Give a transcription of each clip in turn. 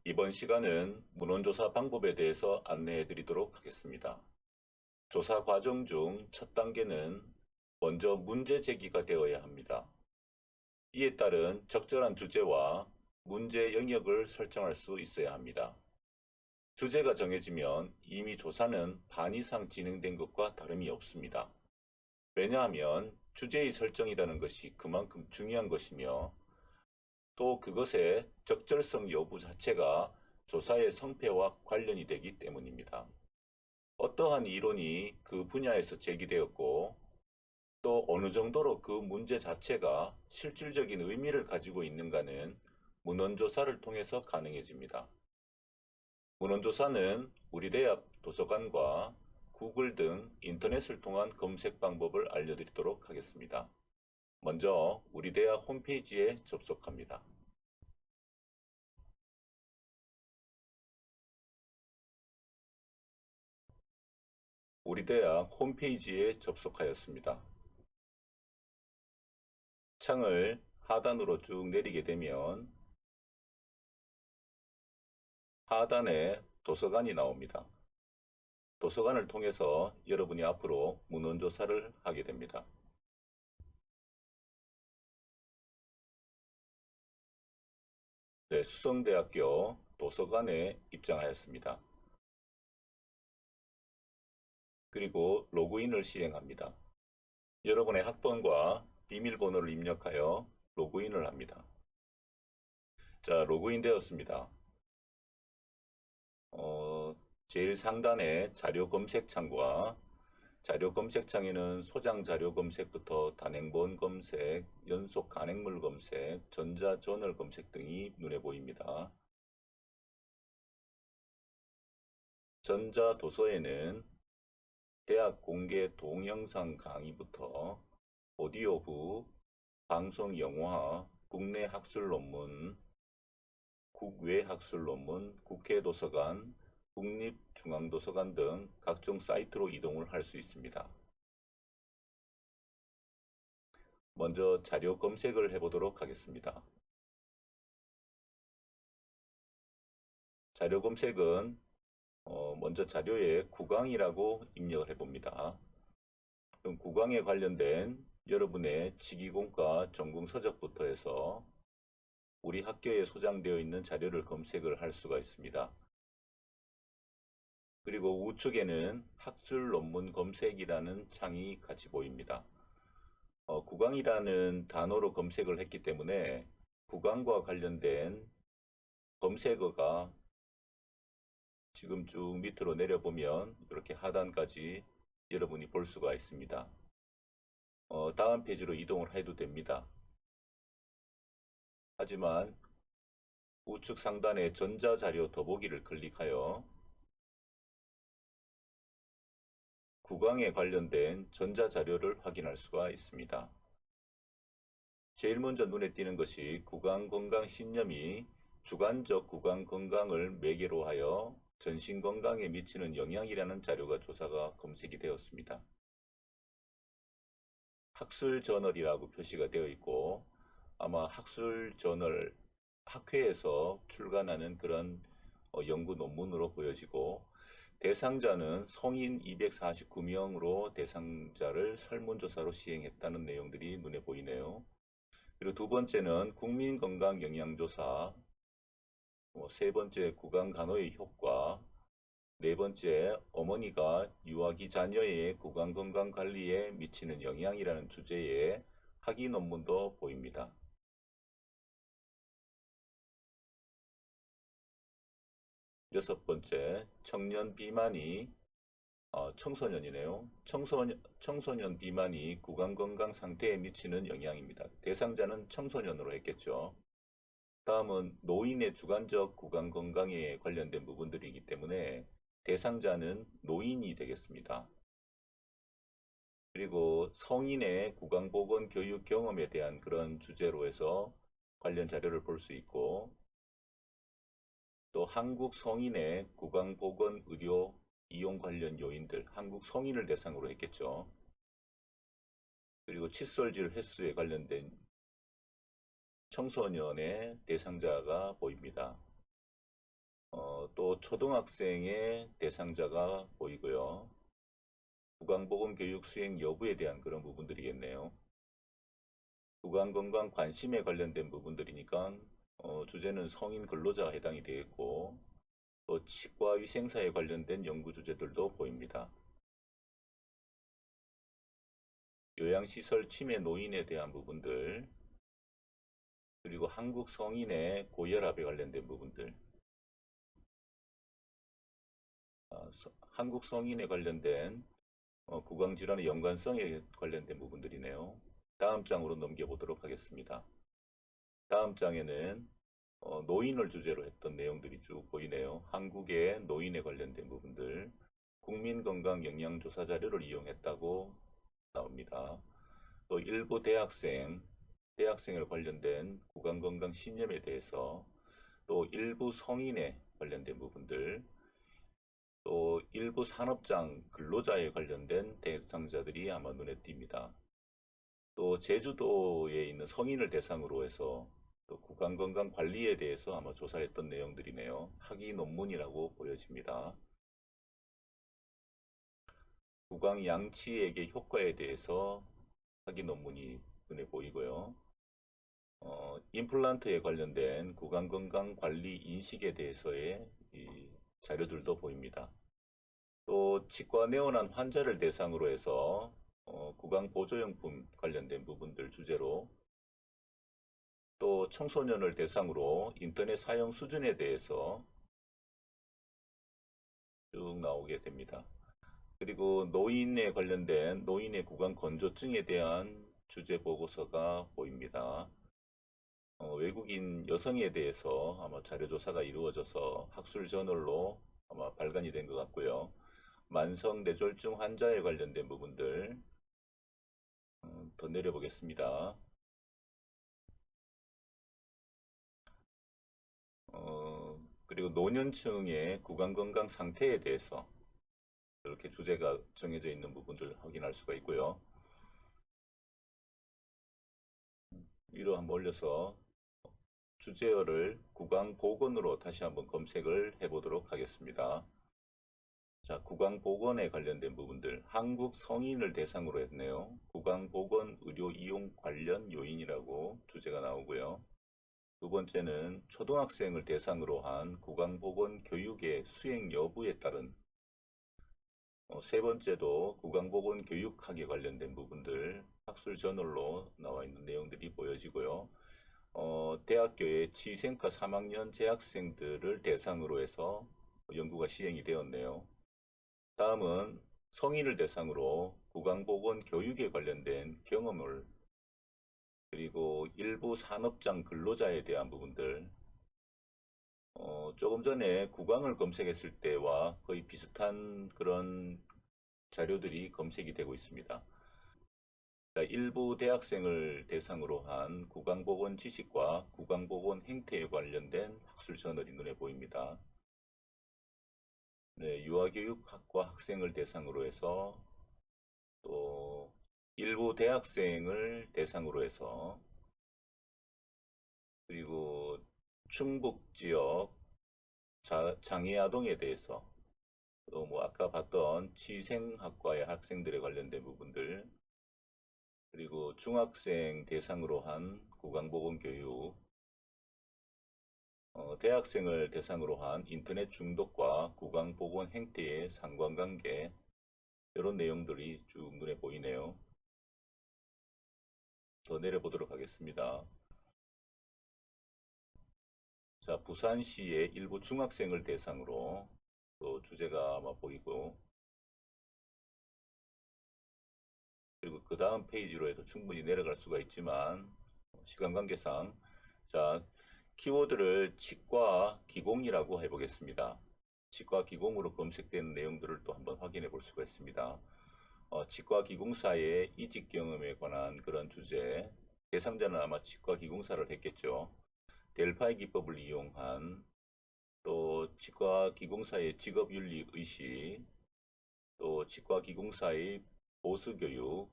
이번 시간은 문헌조사 방법에 대해서 안내해 드리도록 하겠습니다. 조사 과정 중 첫 단계는 먼저 문제 제기가 되어야 합니다. 이에 따른 적절한 주제와 문제 영역을 설정할 수 있어야 합니다. 주제가 정해지면 이미 조사는 반 이상 진행된 것과 다름이 없습니다. 왜냐하면 주제의 설정이라는 것이 그만큼 중요한 것이며 또 그것의 적절성 여부 자체가 조사의 성패와 관련이 되기 때문입니다. 어떠한 이론이 그 분야에서 제기되었고 또 어느 정도로 그 문제 자체가 실질적인 의미를 가지고 있는가는 문헌조사를 통해서 가능해집니다. 문헌조사는 우리 대학 도서관과 구글 등 인터넷을 통한 검색 방법을 알려드리도록 하겠습니다. 먼저 우리 대학 홈페이지에 접속합니다. 우리 대학 홈페이지에 접속하였습니다. 창을 하단으로 쭉 내리게 되면 하단에 도서관이 나옵니다. 도서관을 통해서 여러분이 앞으로 문헌조사를 하게 됩니다. 네, 수성대학교 도서관에 입장하였습니다. 그리고 로그인을 시행합니다. 여러분의 학번과 비밀번호를 입력하여 로그인을 합니다. 자, 로그인 되었습니다. 제일 상단에 자료 검색창과 자료 검색창에는 소장 자료 검색부터 단행본 검색, 연속 간행물 검색, 전자저널 검색 등이 눈에 보입니다. 전자도서에는 대학 공개 동영상 강의부터 오디오북, 방송 영화, 국내 학술 논문, 국외 학술 논문, 국회 도서관, 국립중앙도서관 등 각종 사이트로 이동을 할 수 있습니다. 먼저 자료 검색을 해보도록 하겠습니다. 자료 검색은 먼저 자료에 국왕이라고 입력을 해봅니다. 그럼 국왕에 관련된 여러분의 직위공과 전공 서적부터 해서 우리 학교에 소장되어 있는 자료를 검색을 할 수가 있습니다. 그리고 우측에는 학술 논문 검색이라는 창이 같이 보입니다. 국왕이라는 단어로 검색을 했기 때문에 국왕과 관련된 검색어가 지금 쭉 밑으로 내려보면 이렇게 하단까지 여러분이 볼 수가 있습니다. 다음 페이지로 이동을 해도 됩니다. 하지만 우측 상단의 전자자료 더보기를 클릭하여 국왕에 관련된 전자자료를 확인할 수가 있습니다. 제일 먼저 눈에 띄는 것이 구강건강신념이 주관적 구강건강을 매개로 하여 전신건강에 미치는 영향이라는 자료가 조사가 검색이 되었습니다. 학술저널이라고 표시가 되어 있고 아마 학술저널 학회에서 출간하는 그런 연구 논문으로 보여지고 대상자는 성인 249명으로 대상자를 설문조사로 시행했다는 내용들이 눈에 보이네요. 그리고 두 번째는 국민건강영양조사, 세 번째 구강간호의 효과, 네 번째 어머니가 유아기 자녀의 구강건강관리에 미치는 영향이라는 주제의 학위 논문도 보입니다. 여섯 번째, 청년 비만이 청소년이네요. 청소년 비만이 구강건강 상태에 미치는 영향입니다. 대상자는 청소년으로 했겠죠. 다음은 노인의 주관적 구강건강에 관련된 부분들이기 때문에 대상자는 노인이 되겠습니다. 그리고 성인의 구강보건 교육 경험에 대한 그런 주제로 해서 관련 자료를 볼 수 있고 또 한국 성인의 구강보건 의료 이용 관련 요인들, 한국 성인을 대상으로 했겠죠. 그리고 칫솔질 횟수에 관련된 청소년의 대상자가 보입니다. 또 초등학생의 대상자가 보이고요. 구강보건 교육 수행 여부에 대한 그런 부분들이겠네요. 구강건강 관심에 관련된 부분들이니까 주제는 성인 근로자가 해당이 되겠고, 또 치과위생사에 관련된 연구 주제들도 보입니다. 요양시설 침해 노인에 대한 부분들, 그리고 한국 성인의 고혈압에 관련된 부분들, 한국 성인에 관련된 구강질환의 연관성에 관련된 부분들이네요. 다음 장으로 넘겨보도록 하겠습니다. 다음 장에는 노인을 주제로 했던 내용들이 쭉 보이네요. 한국의 노인에 관련된 부분들, 국민건강영양조사 자료를 이용했다고 나옵니다. 또 일부 대학생에 관련된 구강건강 신념에 대해서, 또 일부 성인에 관련된 부분들, 또 일부 산업장 근로자에 관련된 대상자들이 아마 눈에 띕니다. 또 제주도에 있는 성인을 대상으로 해서 또 구강건강 관리에 대해서 아마 조사했던 내용들이네요. 학위 논문이라고 보여집니다. 구강 양치액의 효과에 대해서 학위 논문이 눈에 보이고요. 임플란트에 관련된 구강건강 관리 인식에 대해서의 이 자료들도 보입니다. 또 치과 내원한 환자를 대상으로 해서 구강 보조용품 관련된 부분들 주제로, 또 청소년을 대상으로 인터넷 사용 수준에 대해서 쭉 나오게 됩니다. 그리고 노인에 관련된 노인의 구강 건조증에 대한 주제 보고서가 보입니다. 외국인 여성에 대해서 아마 자료조사가 이루어져서 학술 저널로 아마 발간이 된 것 같고요. 만성 뇌졸중 환자에 관련된 부분들 더 내려보겠습니다. 그리고 노년층의 구강건강 상태에 대해서 이렇게 주제가 정해져 있는 부분들 확인할 수가 있고요. 위로 한번 올려서 주제어를 구강보건으로 다시 한번 검색을 해보도록 하겠습니다. 자, 구강보건에 관련된 부분들, 한국 성인을 대상으로 했네요. 구강보건 의료 이용 관련 요인이라고 주제가 나오고요. 두 번째는 초등학생을 대상으로 한 구강보건 교육의 수행 여부에 따른, 세 번째도 구강보건 교육학에 관련된 부분들 학술 저널로 나와 있는 내용들이 보여지고요. 대학교의 치생과 3학년 재학생들을 대상으로 해서 연구가 시행이 되었네요. 다음은 성인을 대상으로 구강보건 교육에 관련된 경험을, 그리고 일부 산업장 근로자에 대한 부분들, 조금 전에 구강을 검색했을 때와 거의 비슷한 그런 자료들이 검색이 되고 있습니다. 일부 대학생을 대상으로 한 구강보건 지식과 구강보건 행태에 관련된 학술 저널이 눈에 보입니다. 네, 유아교육학과 학생을 대상으로 해서, 또 일부 대학생을 대상으로 해서, 그리고 충북 지역 장애아동에 대해서, 또 뭐 아까 봤던 치생학과의 학생들에 관련된 부분들, 그리고 중학생 대상으로 한 구강보건 교육, 대학생을 대상으로 한 인터넷 중독과 구강보건 행태의 상관관계, 이런 내용들이 쭉 눈에 보이네요. 더 내려보도록 하겠습니다. 자, 부산시의 일부 중학생을 대상으로 또 주제가 아마 보이고, 그리고 그 다음 페이지로 해도 충분히 내려갈 수가 있지만 시간 관계상, 자, 키워드를 치과 기공이라고 해보겠습니다. 치과 기공으로 검색되는 내용들을 또 한번 확인해 볼 수가 있습니다. 치과 기공사의 이직 경험에 관한 그런 주제, 대상자는 아마 치과 기공사를 했겠죠. 델파이 기법을 이용한, 또 치과 기공사의 직업윤리 의식, 또 치과 기공사의 보수교육,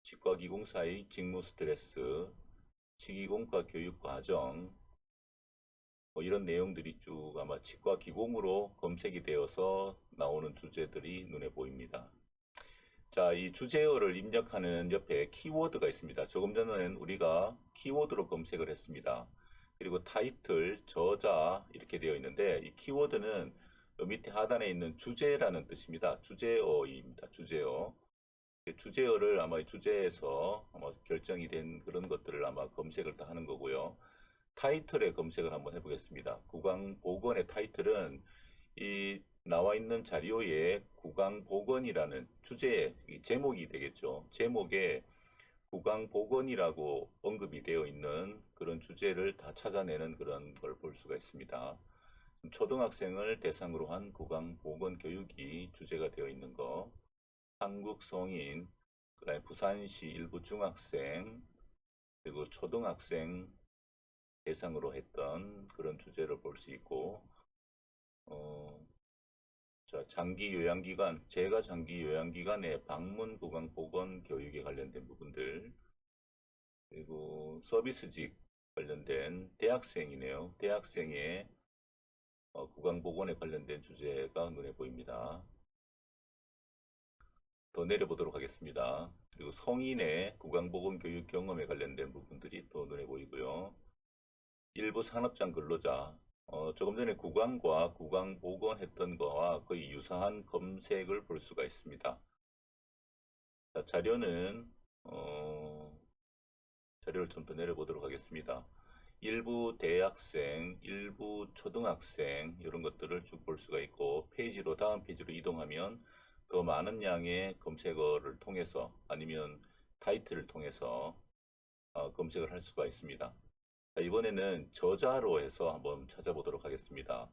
치과 기공사의 직무 스트레스, 치기공과 교육 과정, 뭐 이런 내용들이 쭉 아마 치과 기공으로 검색이 되어서 나오는 주제들이 눈에 보입니다. 자, 이 주제어를 입력하는 옆에 키워드가 있습니다. 조금 전에는 우리가 키워드로 검색을 했습니다. 그리고 타이틀, 저자 이렇게 되어 있는데 이 키워드는 요 밑에 하단에 있는 주제라는 뜻입니다. 주제어입니다. 주제어. 주제어를 아마 주제에서 아마 결정이 된 그런 것들을 아마 검색을 다 하는 거고요. 타이틀에 검색을 한번 해보겠습니다. 구강보건의 타이틀은 이 나와 있는 자료에 구강보건이라는 주제 제목이 되겠죠. 제목에 구강보건이라고 언급이 되어 있는 그런 주제를 다 찾아내는 그런 걸 볼 수가 있습니다. 초등학생을 대상으로 한 구강보건 교육이 주제가 되어 있는 거, 한국 성인, 그다음에 부산시 일부 중학생, 그리고 초등학생 대상으로 했던 그런 주제를 볼 수 있고, 자, 장기 요양기관, 제가 장기 요양기관의 방문 구강 보건 교육에 관련된 부분들, 그리고 서비스직 관련된 대학생이네요. 대학생의 구강 보건에 관련된 주제가 눈에 보입니다. 더 내려보도록 하겠습니다. 그리고 성인의 구강보건 교육 경험에 관련된 부분들이 또 눈에 보이고요. 일부 산업장 근로자, 조금 전에 구강과 구강보건 했던 거와 거의 유사한 검색을 볼 수가 있습니다. 자, 자료를 좀 더 내려보도록 하겠습니다. 일부 대학생, 일부 초등학생 이런 것들을 쭉 볼 수가 있고 다음 페이지로 이동하면 더 많은 양의 검색어를 통해서 아니면 타이틀을 통해서 검색을 할 수가 있습니다. 자, 이번에는 저자로 해서 한번 찾아보도록 하겠습니다.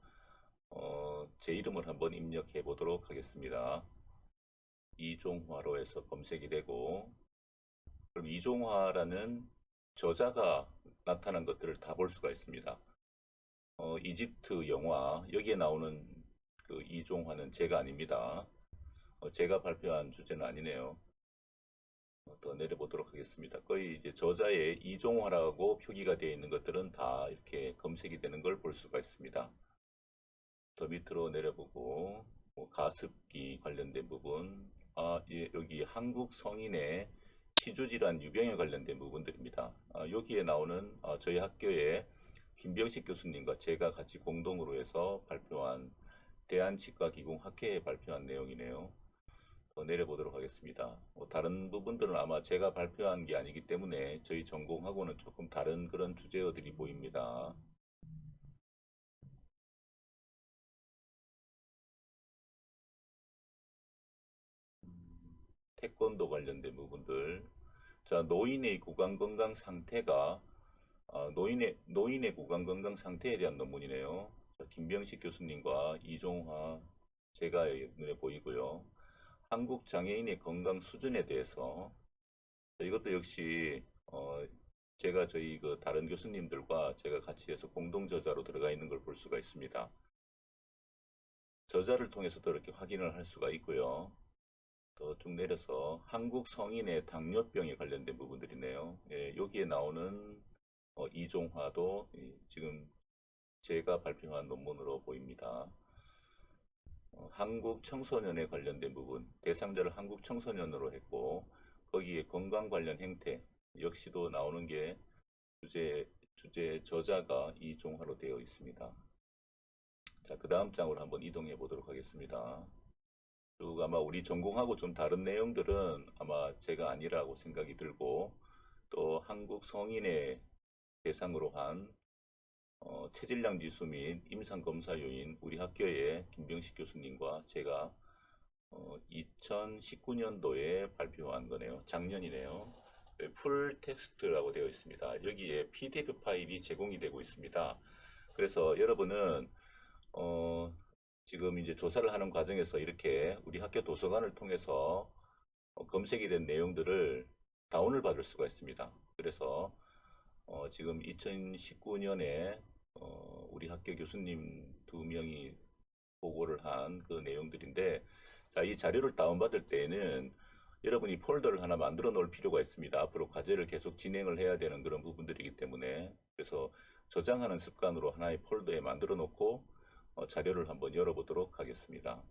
제 이름을 한번 입력해 보도록 하겠습니다. 이종화로 해서 검색이 되고, 그럼 이종화라는 저자가 나타난 것들을 다 볼 수가 있습니다. 이집트 영화, 여기에 나오는 그 이종화는 제가 아닙니다. 제가 발표한 주제는 아니네요. 더 내려보도록 하겠습니다. 거의 이제 저자의 이종화라고 표기가 되어 있는 것들은 다 이렇게 검색이 되는 걸 볼 수가 있습니다. 더 밑으로 내려보고 가습기 관련된 부분, 예, 여기 한국 성인의 치주질환 유병에 관련된 부분들입니다. 여기에 나오는 저희 학교의 김병식 교수님과 제가 같이 공동으로 해서 발표한 대한치과기공학회에 발표한 내용이네요. 더 내려보도록 하겠습니다. 다른 부분들은 아마 제가 발표한 게 아니기 때문에 저희 전공하고는 조금 다른 그런 주제어들이 보입니다. 태권도 관련된 부분들. 자, 노인의 구강 건강 상태가 노인의 구강 건강 상태에 대한 논문이네요. 자, 김병식 교수님과 이종화 제가 눈에 보이고요. 한국 장애인의 건강 수준에 대해서 이것도 역시 제가 저희 그 다른 교수님들과 제가 같이 해서 공동 저자로 들어가 있는 걸 볼 수가 있습니다. 저자를 통해서도 이렇게 확인을 할 수가 있고요. 더 쭉 내려서 한국 성인의 당뇨병에 관련된 부분들이네요. 예, 여기에 나오는 이종화도 지금 제가 발표한 논문으로 보입니다. 한국 청소년에 관련된 부분, 대상자를 한국 청소년으로 했고 거기에 건강 관련 행태 역시도 나오는 게 주제 저자가 이종화로 되어 있습니다. 자, 그 다음 장으로 한번 이동해 보도록 하겠습니다. 쭉 아마 우리 전공하고 좀 다른 내용들은 아마 제가 아니라고 생각이 들고 또 한국 성인의 대상으로 한 체질량 지수 및 임상 검사 요인 우리 학교의 김병식 교수님과 제가 2019년도에 발표한 거네요. 작년이네요. 풀 텍스트라고 되어 있습니다. 여기에 PDF 파일이 제공이 되고 있습니다. 그래서 여러분은 지금 이제 조사를 하는 과정에서 이렇게 우리 학교 도서관을 통해서 검색이 된 내용들을 다운을 받을 수가 있습니다. 그래서 지금 2019년에 우리 학교 교수님 2명이 보고를 한 그 내용들인데, 자, 이 자료를 다운받을 때에는 여러분이 폴더를 하나 만들어 놓을 필요가 있습니다. 앞으로 과제를 계속 진행을 해야 되는 그런 부분들이기 때문에. 그래서 저장하는 습관으로 하나의 폴더에 만들어 놓고 자료를 한번 열어보도록 하겠습니다.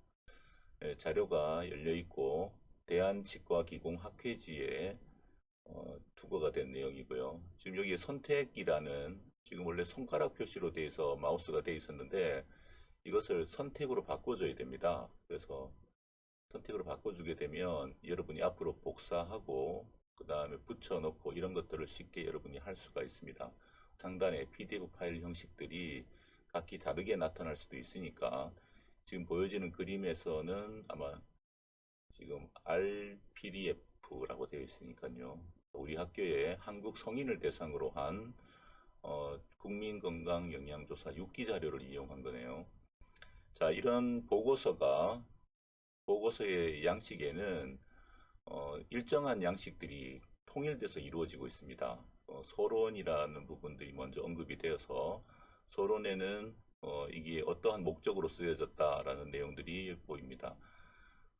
자료가 열려 있고 대한치과기공학회지에 투고가 된 내용이고요. 지금 여기에 선택이라는 지금 원래 손가락 표시로 되어 있어 마우스가 되어 있었는데 이것을 선택으로 바꿔줘야 됩니다. 그래서 선택으로 바꿔주게 되면 여러분이 앞으로 복사하고 그 다음에 붙여놓고 이런 것들을 쉽게 여러분이 할 수가 있습니다. 상단에 PDF 파일 형식들이 각기 다르게 나타날 수도 있으니까 지금 보여지는 그림에서는 아마 지금 RPDF라고 되어 있으니까요. 우리 학교에 한국 성인을 대상으로 한 국민건강영양조사 6기 자료를 이용한 거네요. 자, 이런 보고서의 양식에는 일정한 양식들이 통일돼서 이루어지고 있습니다. 서론이라는 부분들이 먼저 언급이 되어서 서론에는 이게 어떠한 목적으로 쓰여졌다라는 내용들이 보입니다.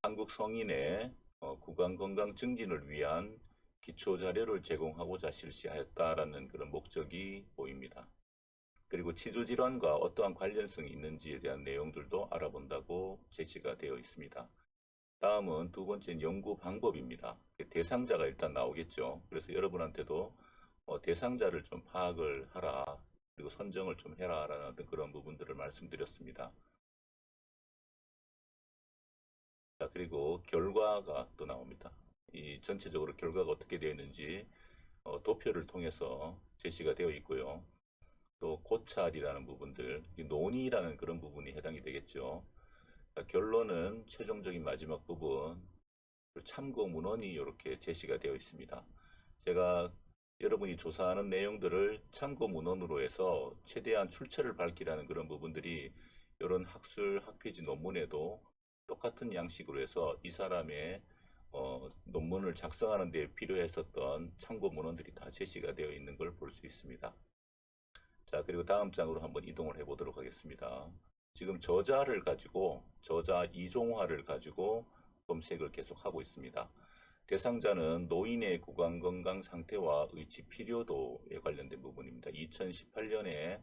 한국 성인의 구강 건강 증진을 위한 기초 자료를 제공하고자 실시하였다라는 그런 목적이 보입니다. 그리고 치주 질환과 어떠한 관련성이 있는지에 대한 내용들도 알아본다고 제시가 되어 있습니다. 다음은 두 번째는 연구 방법입니다. 대상자가 일단 나오겠죠. 그래서 여러분한테도 대상자를 좀 파악을 하라, 그리고 선정을 좀 해라 라는 그런 부분들을 말씀드렸습니다. 자, 그리고 결과가 또 나옵니다. 이 전체적으로 결과가 어떻게 되어 있는지 도표를 통해서 제시가 되어 있고요. 또 고찰이라는 부분들, 논의라는 그런 부분이 해당이 되겠죠. 자, 결론은 최종적인 마지막 부분 참고 문헌이 이렇게 제시가 되어 있습니다. 제가 여러분이 조사하는 내용들을 참고 문헌으로 해서 최대한 출처를 밝히라는 그런 부분들이 이런 학술 학회지 논문에도 똑같은 양식으로 해서 이 사람의 논문을 작성하는 데 필요했었던 참고 문헌들이 다 제시가 되어 있는 걸 볼 수 있습니다. 자, 그리고 다음 장으로 한번 이동을 해 보도록 하겠습니다. 지금 저자 이종화를 가지고 검색을 계속하고 있습니다. 대상자는 노인의 구강건강 상태와 의치 필요도에 관련된 부분입니다. 2018년에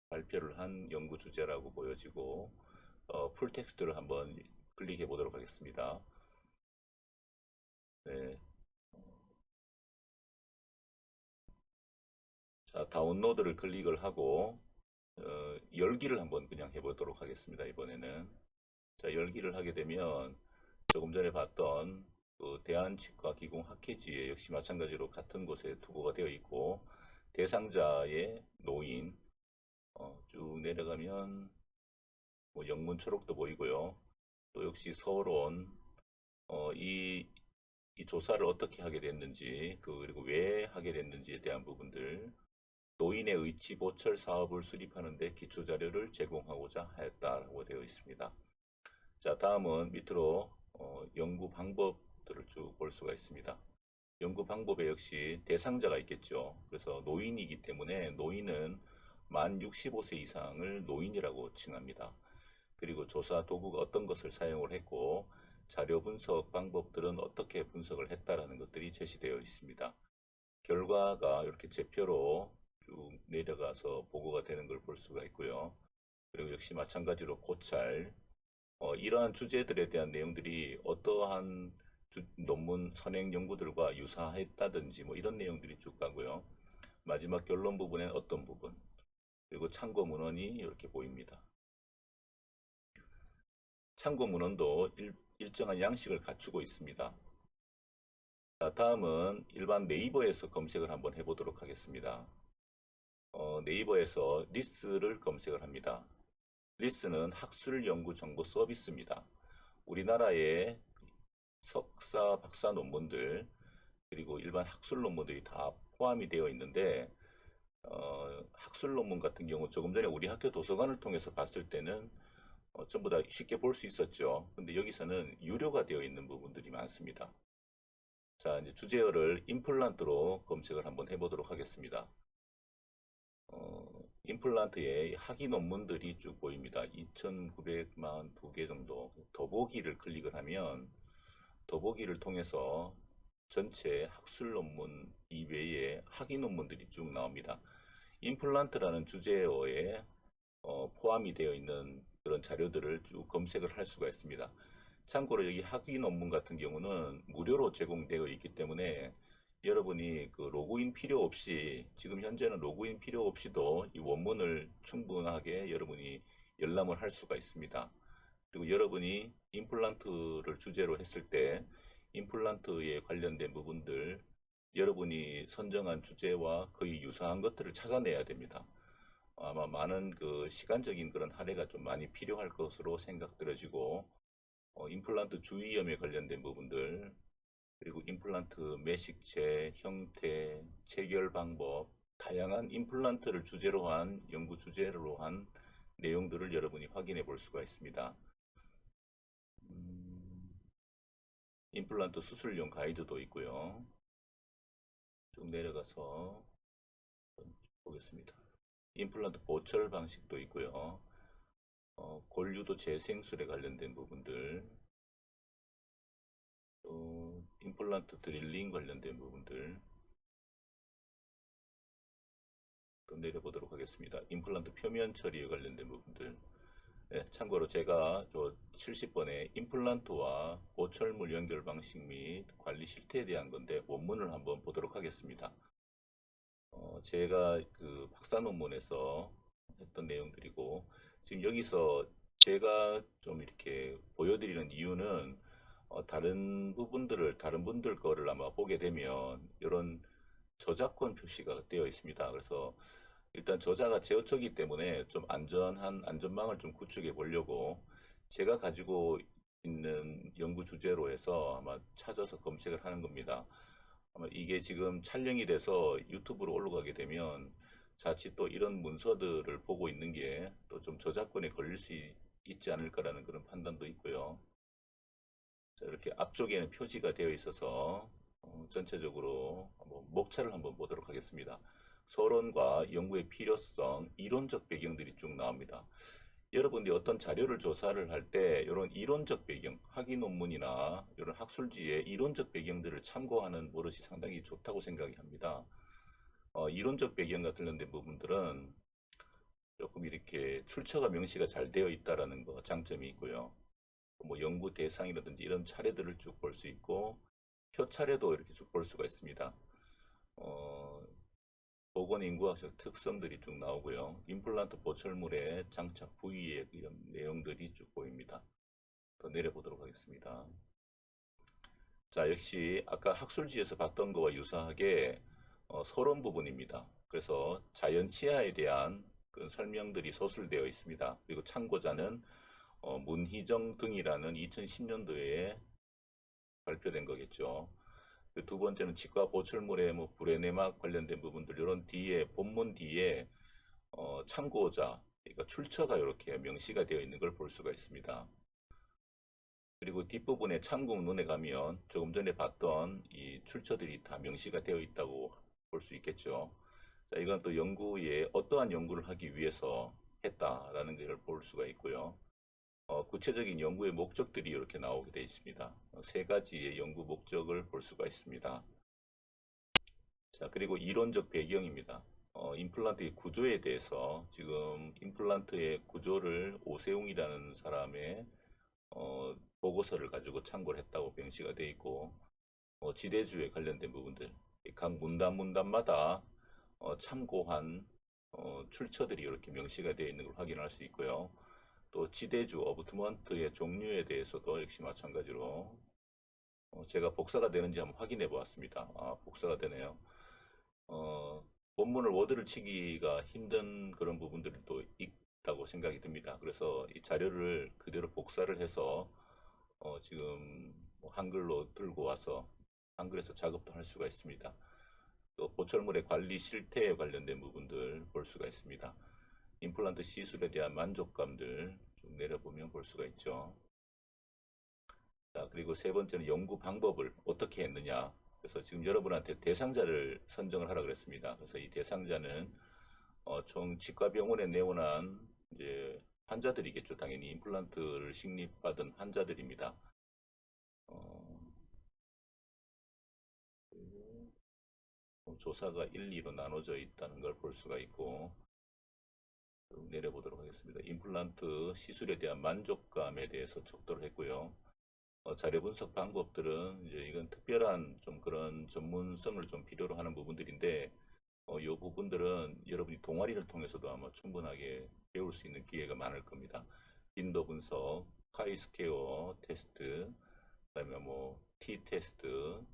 발표를 한 연구 주제라고 보여지고 풀텍스트를 한번 클릭해 보도록 하겠습니다. 네. 자, 다운로드를 클릭을 하고 열기를 한번 그냥 해보도록 하겠습니다. 이번에는 자, 열기를 하게 되면 조금 전에 봤던 그 대한치과기공학회지에 역시 마찬가지로 같은 곳에 투고가 되어 있고 대상자의 노인 쭉 내려가면 뭐 영문 초록도 보이고요. 또 역시 서론 이 조사를 어떻게 하게 됐는지 그리고 왜 하게 됐는지에 대한 부분들 노인의 의치 보철 사업을 수립하는 데 기초 자료를 제공하고자 하였다라고 되어 있습니다. 자, 다음은 밑으로 연구 방법들을 쭉 볼 수가 있습니다. 연구 방법에 역시 대상자가 있겠죠. 그래서 노인이기 때문에 노인은 만 65세 이상을 노인이라고 칭합니다. 그리고 조사 도구가 어떤 것을 사용을 했고 자료 분석 방법들은 어떻게 분석을 했다라는 것들이 제시되어 있습니다. 결과가 이렇게 제표로 쭉 내려가서 보고가 되는 걸 볼 수가 있고요. 그리고 역시 마찬가지로 고찰 이러한 주제들에 대한 내용들이 어떠한 논문 선행 연구들과 유사했다든지 뭐 이런 내용들이 쭉 가고요. 마지막 결론 부분엔 어떤 부분 그리고 참고 문헌이 이렇게 보입니다. 참고 문헌도 일정한 양식을 갖추고 있습니다. 자, 다음은 일반 네이버에서 검색을 한번 해보도록 하겠습니다. 네이버에서 리스를 검색을 합니다. 리스는 학술 연구 정보 서비스입니다. 우리나라의 석사, 박사 논문들 그리고 일반 학술 논문들이 다 포함이 되어 있는데 학술 논문 같은 경우 조금 전에 우리 학교 도서관을 통해서 봤을 때는 전부 다 쉽게 볼 수 있었죠. 근데 여기서는 유료가 되어 있는 부분들이 많습니다. 자, 이제 주제어를 임플란트로 검색을 한번 해보도록 하겠습니다. 임플란트의 학위 논문들이 쭉 보입니다. 2,942개 정도. 더보기를 클릭을 하면 더보기를 통해서 전체 학술 논문 이외에 학위 논문들이 쭉 나옵니다. 임플란트라는 주제어에 포함이 되어 있는 그런 자료들을 쭉 검색을 할 수가 있습니다. 참고로 여기 학위 논문 같은 경우는 무료로 제공되어 있기 때문에 여러분이 그 로그인 필요 없이, 지금 현재는 로그인 필요 없이도 이 원문을 충분하게 여러분이 열람을 할 수가 있습니다. 그리고 여러분이 임플란트를 주제로 했을 때 임플란트에 관련된 부분들, 여러분이 선정한 주제와 거의 유사한 것들을 찾아내야 됩니다. 아마 많은 그 시간적인 그런 할애가 좀 많이 필요할 것으로 생각들어지고, 임플란트 주위염에 관련된 부분들, 그리고 임플란트 매식체, 형태, 체결 방법, 다양한 임플란트를 주제로 한, 연구 주제로 한 내용들을 여러분이 확인해 볼 수가 있습니다. 임플란트 수술용 가이드도 있고요. 쭉 내려가서 보겠습니다. 임플란트 보철 방식도 있고요. 골유도 재생술에 관련된 부분들, 또 임플란트 드릴링 관련된 부분들, 또 내려보도록 하겠습니다. 임플란트 표면 처리에 관련된 부분들. 네, 참고로 제가 저 70번에 임플란트와 보철물 연결 방식 및 관리 실태에 대한 건데 원문을 한번 보도록 하겠습니다. 제가 그 박사 논문에서 했던 내용들이고, 지금 여기서 제가 좀 이렇게 보여드리는 이유는 다른 부분들을, 다른 분들 거를 아마 보게 되면 이런 저작권 표시가 되어 있습니다. 그래서 일단 저자가 제어처이기 때문에 좀 안전한 안전망을 좀 구축해 보려고 제가 가지고 있는 연구 주제로 해서 아마 찾아서 검색을 하는 겁니다. 아마 이게 지금 촬영이 돼서 유튜브로 올라가게 되면 자칫 또 이런 문서들을 보고 있는 게 또 좀 저작권에 걸릴 수 있지 않을까라는 그런 판단도 있고요. 자, 이렇게 앞쪽에는 표지가 되어 있어서 전체적으로 한번 목차를 한번 보도록 하겠습니다. 서론과 연구의 필요성, 이론적 배경들이 쭉 나옵니다. 여러분들이 어떤 자료를 조사를 할 때 이런 이론적 배경, 학위 논문이나 이런 학술지의 이론적 배경들을 참고하는 버릇이 상당히 좋다고 생각이 합니다. 이론적 배경과 관련된 부분들은 조금 이렇게 출처가 명시가 잘 되어 있다라는 거 장점이 있고요. 뭐 연구 대상이라든지 이런 차례들을 쭉 볼 수 있고, 표 차례도 이렇게 쭉 볼 수가 있습니다. 보건인구학적 특성들이 쭉 나오고요. 임플란트 보철물의 장착 부위에 이런 내용들이 쭉 보입니다. 더 내려보도록 하겠습니다. 자, 역시 아까 학술지에서 봤던 거와 유사하게 서론 부분입니다. 그래서 자연 치아에 대한 그 설명들이 서술되어 있습니다. 그리고 참고자는 문희정 등이라는 2010년도에 발표된 거겠죠. 그 두 번째는 치과 보철물의 뭐 불의 내막 관련된 부분들, 이런 뒤에 본문 뒤에 참고자, 그러니까 출처가 이렇게 명시가 되어 있는 걸 볼 수가 있습니다. 그리고 뒷부분에 참고문에 가면 조금 전에 봤던 이 출처들이 다 명시가 되어 있다고 볼 수 있겠죠. 자, 이건 또 연구에 어떠한 연구를 하기 위해서 했다라는 것을 볼 수가 있고요. 구체적인 연구의 목적들이 이렇게 나오게 되어 있습니다. 세 가지의 연구 목적을 볼 수가 있습니다. 자, 그리고 이론적 배경입니다. 임플란트의 구조에 대해서 지금 임플란트의 구조를 오세웅이라는 사람의 보고서를 가지고 참고를 했다고 명시가 되어 있고, 지대주에 관련된 부분들, 각 문단마다 참고한 출처들이 이렇게 명시가 되어 있는 걸 확인할 수 있고요. 또 지대주, 어부트먼트의 종류에 대해서도 역시 마찬가지로 제가 복사가 되는지 한번 확인해 보았습니다. 복사가 되네요. 본문을 워드를 치기가 힘든 그런 부분들이 또 있다고 생각이 듭니다. 그래서 이 자료를 그대로 복사를 해서 지금 뭐 한글로 들고 와서 한글에서 작업도 할 수가 있습니다. 또 보철물의 관리 실태에 관련된 부분들 볼 수가 있습니다. 임플란트 시술에 대한 만족감들 쭉 내려보면 볼 수가 있죠. 자, 그리고 세 번째는 연구 방법을 어떻게 했느냐. 그래서 지금 여러분한테 대상자를 선정을 하라 그랬습니다. 그래서 이 대상자는 총 치과병원에 내원한 이제 환자들이겠죠. 당연히 임플란트를 식립받은 환자들입니다. 조사가 1, 2로 나눠져 있다는 걸 볼 수가 있고, 좀 내려보도록 하겠습니다. 임플란트 시술에 대한 만족감에 대해서 척도를 했고요. 자료 분석 방법들은 이제 이건 특별한 좀 그런 전문성을 좀 필요로 하는 부분들인데, 이 부분들은 여러분이 동아리를 통해서도 아마 충분하게 배울 수 있는 기회가 많을 겁니다. 빈도 분석, 카이스퀘어 테스트, 그다음에 뭐 T 테스트,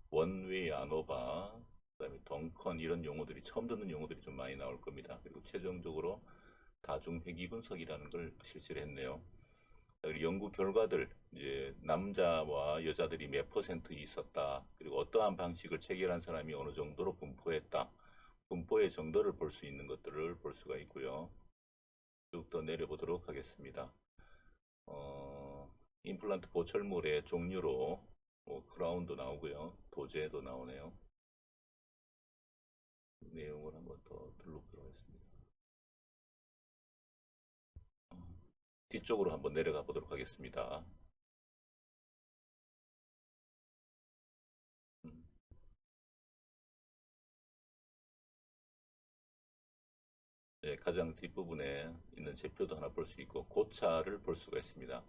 원웨이 아노바, 그다음에 덩컨 이런 용어들이 처음 듣는 용어들이 좀 많이 나올 겁니다. 그리고 최종적으로 다중 회귀 분석이라는 걸 실시를 했네요. 그리고 연구 결과들, 이제 남자와 여자들이 몇 퍼센트 있었다. 그리고 어떠한 방식을 체결한 사람이 어느 정도로 분포했다. 분포의 정도를 볼 수 있는 것들을 볼 수가 있고요. 쭉 더 내려보도록 하겠습니다. 임플란트 보철물의 종류로 크라운도 나오고요. 도제도 나오네요. 내용을 한번 더 둘러보도록 하겠습니다. 뒤쪽으로 한번 내려가 보도록 하겠습니다. 네, 가장 뒷부분에 있는 제표도 하나 볼 수 있고 고찰을 볼 수가 있습니다.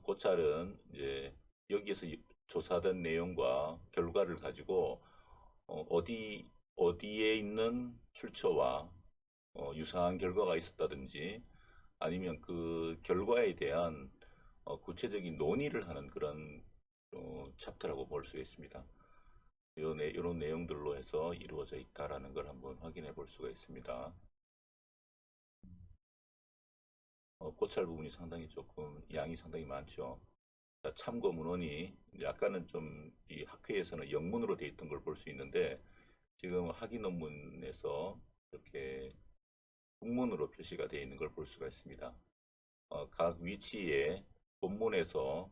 고찰은 이제 여기에서 조사된 내용과 결과를 가지고 어디에 있는 출처와 유사한 결과가 있었다든지 아니면 그 결과에 대한 구체적인 논의를 하는 그런 챕터라고 볼 수 있습니다. 이런 내용들로 해서 이루어져 있다라는 걸 한번 확인해 볼 수가 있습니다. 고찰 부분이 상당히 조금 양이 상당히 많죠. 참고 문헌이 이제 아까는 좀 이 학회에서는 영문으로 돼 있던 걸 볼 수 있는데 지금 학위 논문에서 이렇게 국문으로 표시가 되어 있는 걸 볼 수가 있습니다. 각 위치에 본문에서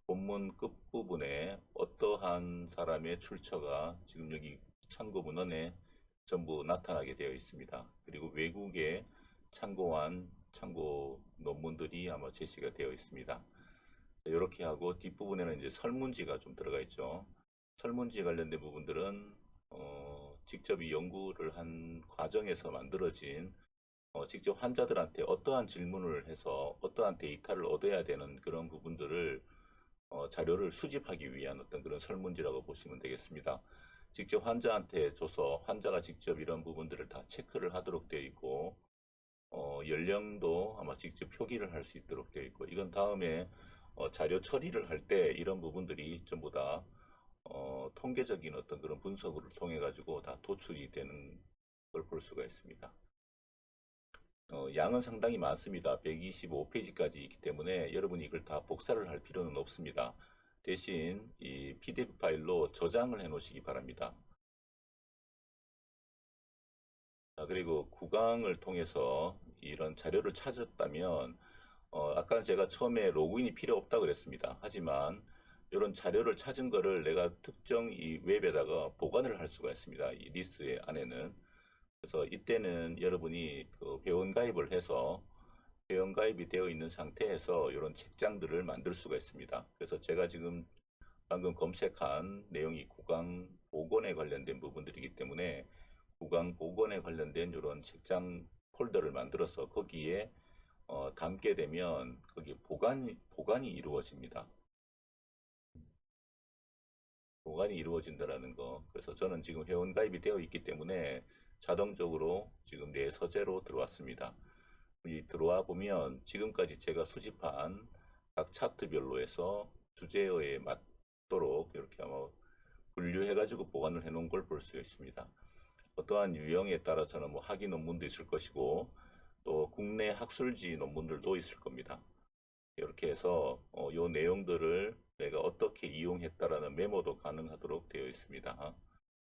본문 끝부분에 어떠한 사람의 출처가 지금 여기 참고 문헌에 전부 나타나게 되어 있습니다. 그리고 외국에 참고한 참고 논문들이 아마 제시가 되어 있습니다. 이렇게 하고 뒷부분에는 이제 설문지가 좀 들어가 있죠. 설문지에 관련된 부분들은 직접 이 연구를 한 과정에서 만들어진 직접 환자들한테 어떠한 질문을 해서 어떠한 데이터를 얻어야 되는 그런 부분들을 자료를 수집하기 위한 어떤 그런 설문지라고 보시면 되겠습니다. 직접 환자한테 줘서 환자가 직접 이런 부분들을 다 체크를 하도록 되어 있고 연령도 아마 직접 표기를 할 수 있도록 되어 있고 이건 다음에 자료 처리를 할 때 이런 부분들이 전부 다 통계적인 어떤 그런 분석을 통해 가지고 다 도출이 되는 걸 볼 수가 있습니다. 양은 상당히 많습니다. 125페이지까지 있기 때문에 여러분이 이걸 다 복사를 할 필요는 없습니다. 대신 이 PDF 파일로 저장을 해 놓으시기 바랍니다. 그리고 구강을 통해서 이런 자료를 찾았다면 아까 제가 처음에 로그인이 필요 없다고 그랬습니다. 하지만 이런 자료를 찾은 거를 내가 특정 이 웹에다가 보관을 할 수가 있습니다. 이 리스트 안에는. 그래서 이때는 여러분이 그 회원 가입을 해서 회원 가입이 되어 있는 상태에서 이런 책장들을 만들 수가 있습니다. 그래서 제가 지금 방금 검색한 내용이 구강 보건에 관련된 부분들이기 때문에 구강 보건에 관련된 이런 책장 폴더를 만들어서 거기에 담게 되면 거기에 보관이 이루어집니다. 보관이 이루어진다라는 거. 그래서 저는 지금 회원 가입이 되어 있기 때문에 자동적으로 지금 내 서재로 들어왔습니다. 이 들어와 보면 지금까지 제가 수집한 각 차트별로 해서 주제어에 맞도록 이렇게 아마 분류해가지고 보관을 해놓은 걸 볼 수 있습니다. 어떠한 유형에 따라서는 뭐 학위 논문도 있을 것이고 또 국내 학술지 논문들도 있을 겁니다. 이렇게 해서 이 내용들을 내가 어떻게 이용했다라는 메모도 가능하도록 되어 있습니다.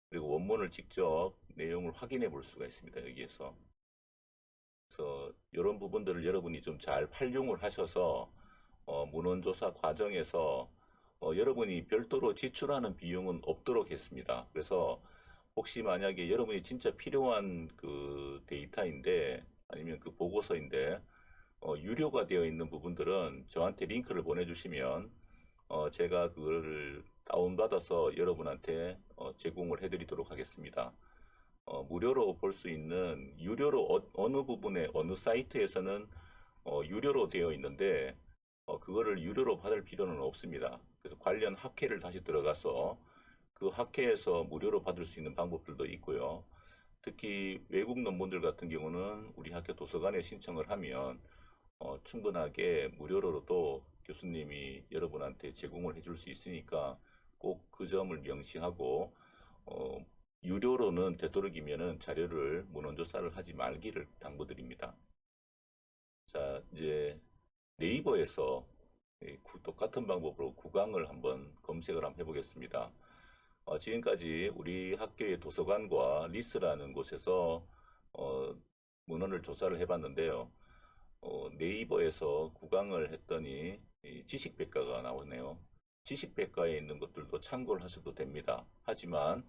그리고 원문을 직접 내용을 확인해 볼 수가 있습니다. 여기에서. 그래서 이런 부분들을 여러분이 좀 잘 활용을 하셔서 문헌조사 과정에서 여러분이 별도로 지출하는 비용은 없도록 했습니다. 그래서 혹시 만약에 여러분이 진짜 필요한 그 데이터인데 아니면 그 보고서인데 유료가 되어 있는 부분들은 저한테 링크를 보내주시면 제가 그거를 다운받아서 여러분한테 제공을 해드리도록 하겠습니다. 무료로 볼 수 있는 유료로 어느 부분에 어느 사이트에서는 유료로 되어 있는데 그거를 유료로 받을 필요는 없습니다. 그래서 관련 학회를 다시 들어가서 그 학회에서 무료로 받을 수 있는 방법들도 있고요. 특히 외국 논문들 같은 경우는 우리 학교 도서관에 신청을 하면 충분하게 무료로도 교수님이 여러분한테 제공을 해줄 수 있으니까 꼭 그 점을 명시하고 유료로는 되도록이면은 자료를 문헌조사를 하지 말기를 당부드립니다. 자, 이제 네이버에서 똑같은 방법으로 국강을 한번 검색을 한번 해보겠습니다. 지금까지 우리 학교의 도서관과 리스라는 곳에서 문헌을 조사를 해봤는데요. 네이버에서 국강을 했더니 지식백과가 나오네요. 지식백과에 있는 것들도 참고를 하셔도 됩니다. 하지만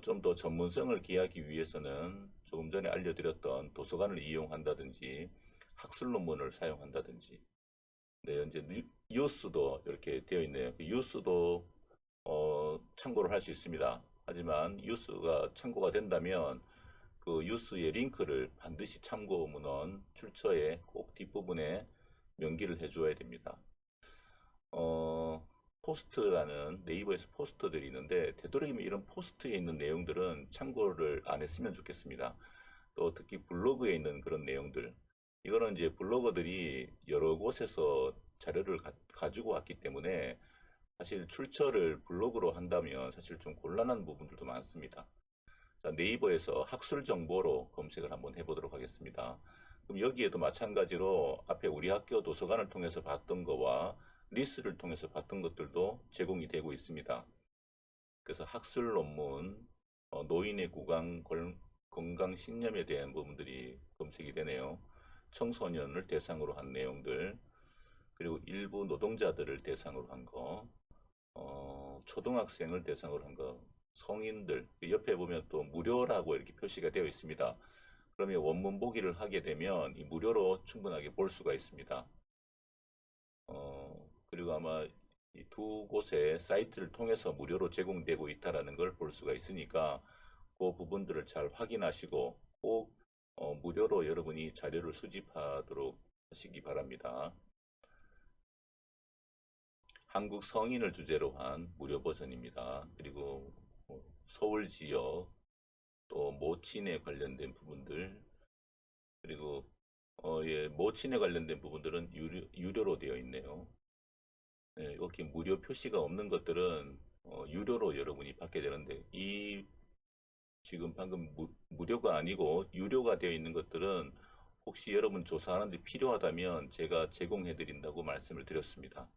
좀 더 전문성을 기하기 위해서는 조금 전에 알려드렸던 도서관을 이용한다든지 학술 논문을 사용한다든지 네, 이제 뉴스도 이렇게 되어 있네요. 그 뉴스도 참고를 할 수 있습니다. 하지만 뉴스가 참고가 된다면 그 뉴스의 링크를 반드시 참고 문헌 출처에 꼭 뒷부분에 명기를 해줘야 됩니다. 포스트라는 네이버에서 포스트들이 있는데 되도록이면 이런 포스트에 있는 내용들은 참고를 안 했으면 좋겠습니다. 또 특히 블로그에 있는 그런 내용들 이거는 이제 블로거들이 여러 곳에서 자료를 가지고 왔기 때문에 사실 출처를 블로그로 한다면 사실 좀 곤란한 부분들도 많습니다. 자, 네이버에서 학술 정보로 검색을 한번 해보도록 하겠습니다. 그럼 여기에도 마찬가지로 앞에 우리 학교 도서관을 통해서 봤던 거와 리스를 통해서 봤던 것들도 제공이 되고 있습니다. 그래서 학술 논문, 노인의 건강 신념에 대한 부분들이 검색이 되네요. 청소년을 대상으로 한 내용들, 그리고 일부 노동자들을 대상으로 한 거, 초등학생을 대상으로 한 거, 성인들, 옆에 보면 또 무료라고 이렇게 표시가 되어 있습니다. 그러면 원문 보기를 하게 되면 이 무료로 충분하게 볼 수가 있습니다. 그리고 아마 이 두 곳의 사이트를 통해서 무료로 제공되고 있다는 걸 볼 수가 있으니까 그 부분들을 잘 확인하시고 꼭 무료로 여러분이 자료를 수집하도록 하시기 바랍니다. 한국 성인을 주제로 한 무료 버전입니다. 그리고 서울 지역, 또 모친에 관련된 부분들, 그리고 예, 모친에 관련된 부분들은 유료로 되어 있네요. 예, 이렇게 무료 표시가 없는 것들은 유료로 여러분이 받게 되는데 이 지금 방금 무료가 아니고 유료가 되어 있는 것들은 혹시 여러분 조사하는데 필요하다면 제가 제공해 드린다고 말씀을 드렸습니다.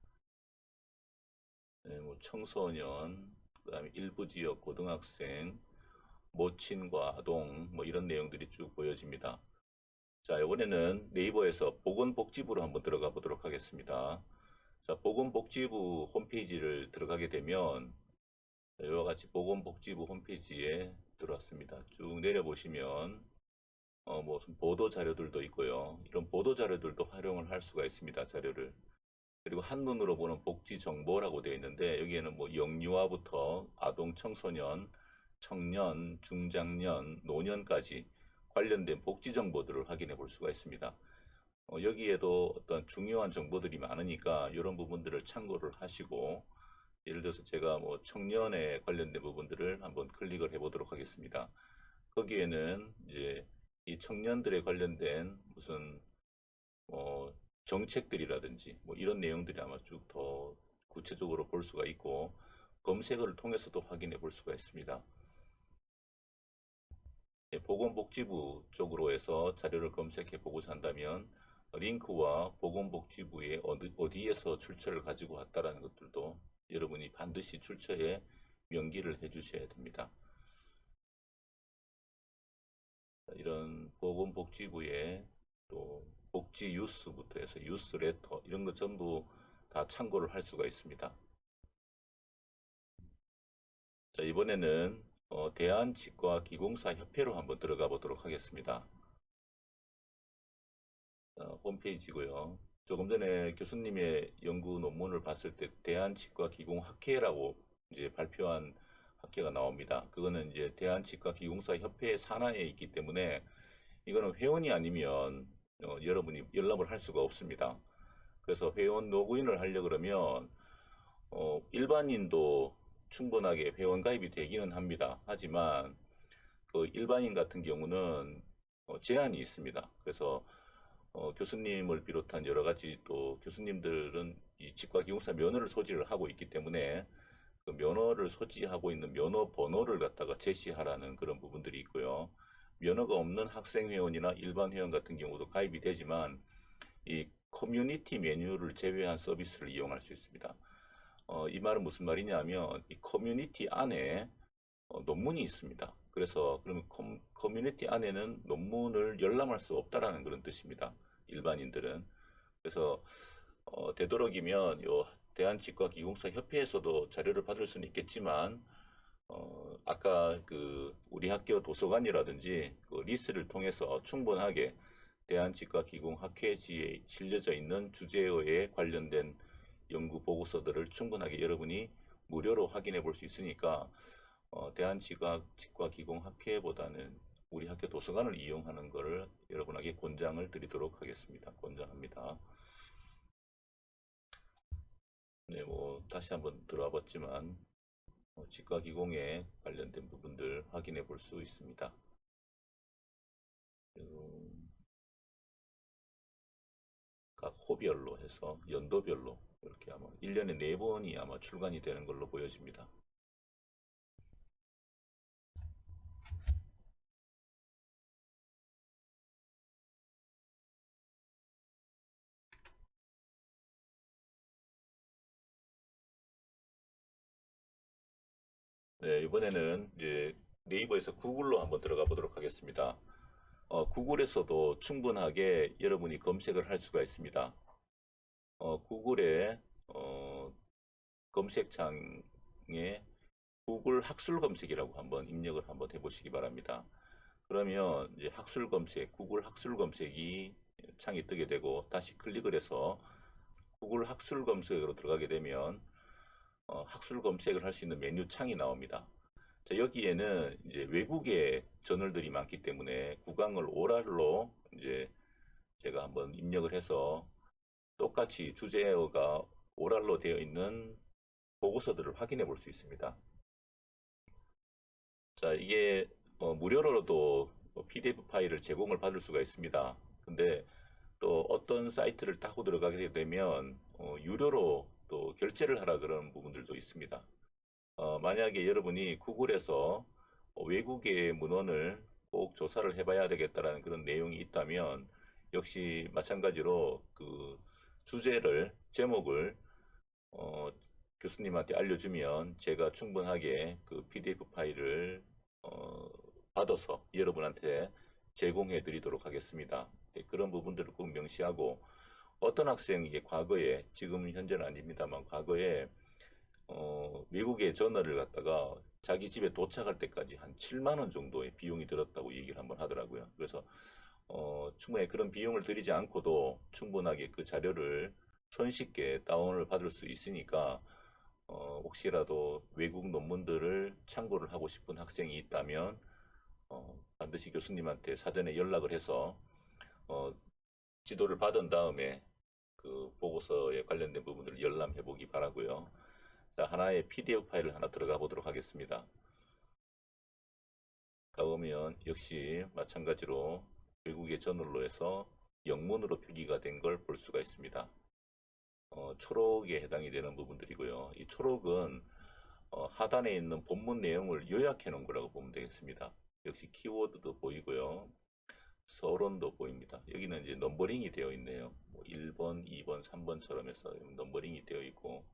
네, 뭐 청소년, 그다음에 일부 지역 고등학생, 모친과 아동 뭐 이런 내용들이 쭉 보여집니다. 자, 이번에는 네이버에서 보건복지부로 한번 들어가 보도록 하겠습니다. 자, 보건복지부 홈페이지를 들어가게 되면 이와 같이 보건복지부 홈페이지에 들어왔습니다. 쭉 내려보시면 뭐 보도 자료들도 있고요. 이런 보도 자료들도 활용을 할 수가 있습니다. 자료를. 그리고 한눈으로 보는 복지 정보라고 되어 있는데 여기에는 뭐 영유아부터 아동, 청소년, 청년, 중장년, 노년까지 관련된 복지 정보들을 확인해 볼 수가 있습니다. 여기에도 어떤 중요한 정보들이 많으니까 이런 부분들을 참고를 하시고 예를 들어서 제가 뭐 청년에 관련된 부분들을 한번 클릭을 해 보도록 하겠습니다. 거기에는 이제 이 청년들에 관련된 무슨 정책들이라든지 뭐 이런 내용들이 아마 쭉 더 구체적으로 볼 수가 있고 검색어를 통해서도 확인해 볼 수가 있습니다. 예, 보건복지부 쪽으로 해서 자료를 검색해 보고자 한다면 링크와 보건복지부에 어디에서 출처를 가지고 왔다라는 것들도 여러분이 반드시 출처에 명기를 해 주셔야 됩니다. 이런 보건복지부에 또 복지 뉴스부터 해서 뉴스레터 이런 것 전부 다 참고를 할 수가 있습니다. 자, 이번에는 대한치과기공사협회로 한번 들어가 보도록 하겠습니다. 홈페이지고요. 조금 전에 교수님의 연구 논문을 봤을 때 대한치과기공학회라고 이제 발표한 학회가 나옵니다. 그거는 이제 대한치과기공사협회 산하에 있기 때문에 이거는 회원이 아니면 여러분이 열람을 할 수가 없습니다. 그래서 회원 로그인을 하려 그러면 일반인도 충분하게 회원 가입이 되기는 합니다. 하지만 그 일반인 같은 경우는 제한이 있습니다. 그래서 교수님을 비롯한 여러 가지 또 교수님들은 이 치과기공사 면허를 소지를 하고 있기 때문에 그 면허를 소지하고 있는 면허 번호를 갖다가 제시하라는 그런 부분들이 있고요. 면허가 없는 학생 회원이나 일반 회원 같은 경우도 가입이 되지만 이 커뮤니티 메뉴를 제외한 서비스를 이용할 수 있습니다. 이 말은 무슨 말이냐면 이 커뮤니티 안에 논문이 있습니다. 그래서 그러면 커뮤니티 안에는 논문을 열람할 수 없다라는 그런 뜻입니다. 일반인들은. 그래서 되도록이면 요 대한치과기공사협회에서도 자료를 받을 수는 있겠지만 아까 그 우리 학교 도서관이라든지 그 리스를 통해서 충분하게 대한치과기공학회지에 실려져 있는 주제에 관련된 연구 보고서들을 충분하게 여러분이 무료로 확인해 볼 수 있으니까 대한치과기공학회보다는 우리 학교 도서관을 이용하는 것을 여러분에게 권장을 드리도록 하겠습니다. 권장합니다. 네, 뭐 다시 한번 들어와 봤지만 치과기공에 관련된 부분들 확인해 볼 수 있습니다. 각 호별로 해서 연도별로 이렇게 아마 1년에 4번이 아마 출간이 되는 걸로 보여집니다. 네, 이번에는 이제 네이버에서 구글로 한번 들어가 보도록 하겠습니다. 구글에서도 충분하게 여러분이 검색을 할 수가 있습니다. 구글의 검색창에 구글 학술 검색이라고 한번 입력을 한번 해보시기 바랍니다. 그러면 이제 학술 검색, 구글 학술 검색이 창이 뜨게 되고 다시 클릭을 해서 구글 학술 검색으로 들어가게 되면 학술 검색을 할 수 있는 메뉴 창이 나옵니다. 자, 여기에는 이제 외국의 저널들이 많기 때문에 국왕을 오랄로 이제 제가 한번 입력을 해서 똑같이 주제어가 오랄로 되어 있는 보고서들을 확인해 볼 수 있습니다. 자, 이게 무료로도 PDF 파일을 제공을 받을 수가 있습니다. 근데 또 어떤 사이트를 타고 들어가게 되면 유료로 또 결제를 하라 그런 부분들도 있습니다. 만약에 여러분이 구글에서 외국의 문헌을 꼭 조사를 해봐야 되겠다라는 그런 내용이 있다면 역시 마찬가지로 그 주제를 제목을 교수님한테 알려주면 제가 충분하게 그 PDF 파일을 받아서 여러분한테 제공해 드리도록 하겠습니다. 네, 그런 부분들을 꼭 명시하고 어떤 학생이 과거에 지금 현재는 아닙니다만 과거에 미국의 저널을 갖다가 자기 집에 도착할 때까지 한 7만 원 정도의 비용이 들었다고 얘기를 한번 하더라고요. 그래서 충분히 그런 비용을 들이지 않고도 충분하게 그 자료를 손쉽게 다운을 받을 수 있으니까 혹시라도 외국 논문들을 참고를 하고 싶은 학생이 있다면 반드시 교수님한테 사전에 연락을 해서 어, 지도를 받은 다음에 그 보고서에 관련된 부분들을 열람해 보기 바라고요. 자, 하나의 PDF 파일을 하나 들어가 보도록 하겠습니다. 가보면 역시 마찬가지로 외국의 저널로 해서 영문으로 표기가 된 걸 볼 수가 있습니다. 초록에 해당이 되는 부분들이고요. 이 초록은 하단에 있는 본문 내용을 요약해 놓은 거라고 보면 되겠습니다. 역시 키워드도 보이고요. 서론도 보입니다. 여기는 이제 넘버링이 되어 있네요. 뭐 1번, 2번, 3번처럼 해서 넘버링이 되어 있고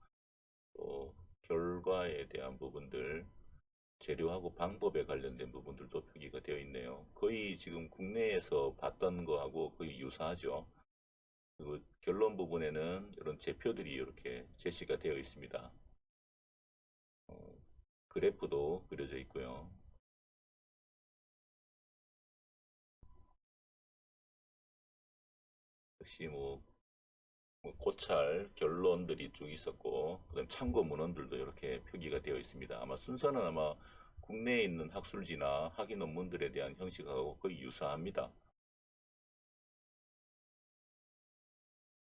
또 결과에 대한 부분들 재료하고 방법에 관련된 부분들도 표기가 되어 있네요. 거의 지금 국내에서 봤던 거하고 거의 유사하죠. 그리고 결론 부분에는 이런 제표들이 이렇게 제시가 되어 있습니다. 그래프도 그려져 있고요. 역시 뭐 고찰, 결론들이 쭉 있었고, 그다음 참고 문헌들도 이렇게 표기가 되어 있습니다. 아마 순서는 국내에 있는 학술지나 학위 논문들에 대한 형식하고 거의 유사합니다.